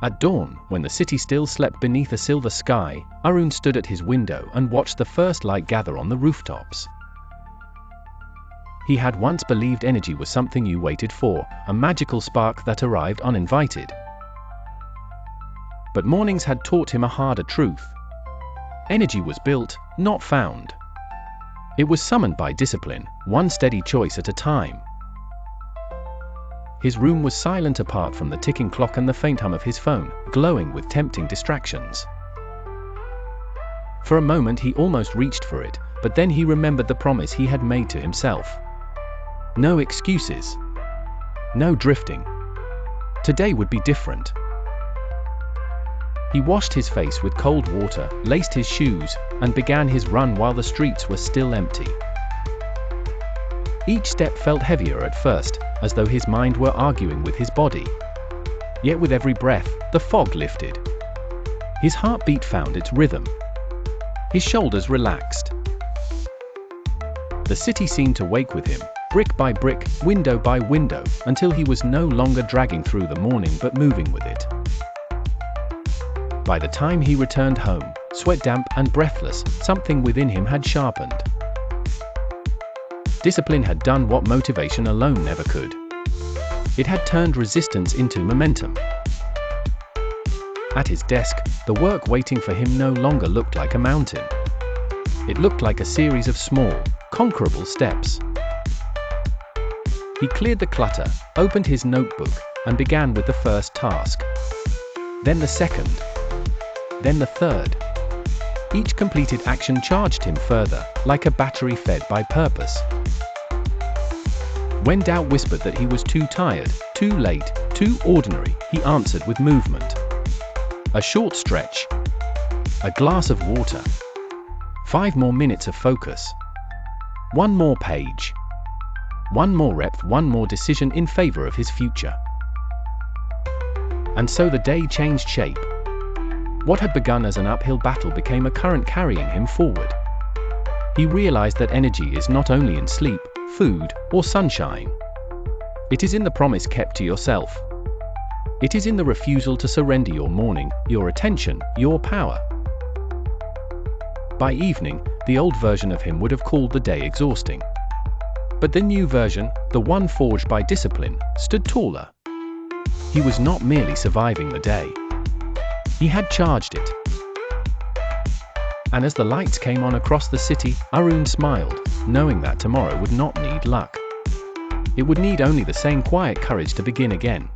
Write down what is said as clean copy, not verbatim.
At dawn, when the city still slept beneath a silver sky, Arun stood at his window and watched the first light gather on the rooftops. He had once believed energy was something you waited for, a magical spark that arrived uninvited. But mornings had taught him a harder truth. Energy was built, not found. It was summoned by discipline, one steady choice at a time. His room was silent apart from the ticking clock and the faint hum of his phone, glowing with tempting distractions. For a moment he almost reached for it, but then he remembered the promise he had made to himself. No excuses. No drifting. Today would be different. He washed his face with cold water, laced his shoes, and began his run while the streets were still empty. Each step felt heavier at first, as though his mind were arguing with his body. Yet with every breath, the fog lifted. His heartbeat found its rhythm. His shoulders relaxed. The city seemed to wake with him, brick by brick, window by window, until he was no longer dragging through the morning but moving with it. By the time he returned home, sweat-damp and breathless, something within him had sharpened. Discipline had done what motivation alone never could. It had turned resistance into momentum. At his desk, the work waiting for him no longer looked like a mountain. It looked like a series of small, conquerable steps. He cleared the clutter, opened his notebook, and began with the first task. Then the second. Then the third. Each completed action charged him further, like a battery fed by purpose. When doubt whispered that he was too tired, too late, too ordinary, he answered with movement. A short stretch. A glass of water. 5 more minutes of focus. 1 more page. 1 more rep, 1 more decision in favor of his future. And so the day changed shape. What had begun as an uphill battle became a current carrying him forward. He realized that energy is not only in sleep, food, or sunshine. It is in the promise kept to yourself. It is in the refusal to surrender your morning, your attention, your power. By evening, the old version of him would have called the day exhausting. But the new version, the one forged by discipline, stood taller. He was not merely surviving the day. He had charged it. And as the lights came on across the city, Arun smiled, knowing that tomorrow would not need luck. It would need only the same quiet courage to begin again.